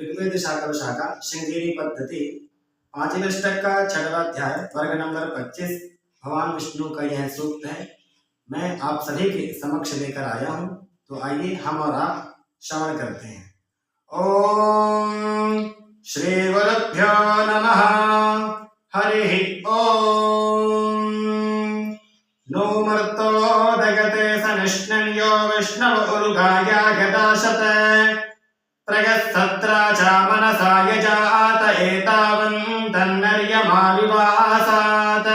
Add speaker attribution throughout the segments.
Speaker 1: ऋग्वेद शाखा शाखा श्रृंगेरी पद्धति पांचवें अष्टक का 6वां अध्याय वर्ग नंबर 25 भगवान विष्णु का यह सूक्त है। मैं आप सभी के समक्ष लेकर आया हूं, तो आइए हम और आप श्रवण करते हैं। ओम श्री गुरुभ्यो नमः। हरि ओम। नो मर्तो दगते सनिष्णन्यो विष्णव उरुगाया गदाशते प्रगत्सत्रा च मनसा यजात एतावन्तन्नर्यमाविवासात्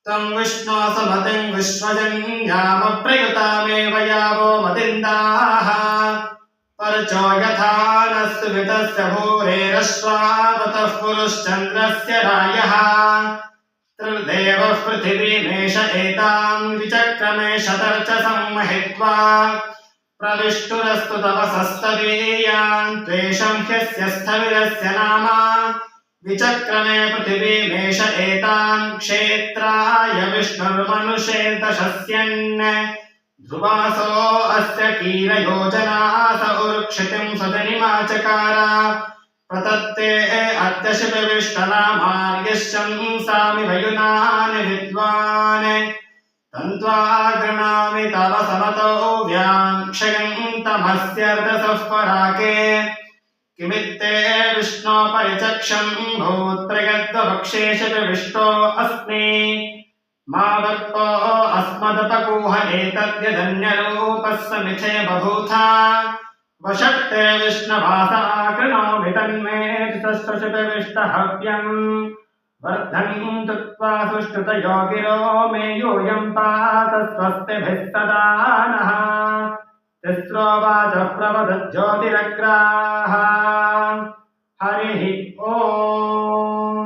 Speaker 1: तं विष्णो सुमतिं विश्वजन्याम प्रयुतामेव यावो मतिन्दाः परचो यथा न सुवितस्य भूरेरश्वावतः पुरुश्चन्द्रस्य रायः त्रिर्देवः पृथिवीमेष एतां विचक्रमे शतर्चसं महित्वा प्रविष्टुरस्तु तपसस्तदीयान् त्वेषं ह्यस्य स्थविरस्य नाम विचक्रमे पृथिवीमेष एतान् क्षेत्राय विष्णुर्मनुषे दशस्यन् ध्रुवासो अस्य कीलयोजनास उर्क्षितिं सदनिमा चकार प्रतत्ते अत्यशिविष्टनामार्यशंसामि वयुनानि विद्वान् तन्त्वा गृणामि तव समतो व्याक्षयन्तमस्यर्धसः पराके किमित्ते विष्णो परिचक्षं भूत्प्रगद्वक्षेश विष्टो अस्मि मा वर्तो अस्मदपकूह एतद्यदन्यरूपस्य मिथे बभूथा वषट्ते विष्णवासा कृणोमि तन्मे विष्टहव्यम् वर्धन्तु त्वा सुष्ठुतयो गिरो मे यूयं पात स्वस्तिभिः सदा नः तिस्रो वाचः प्रवदज्योतिरग्राः हरिः ओम्।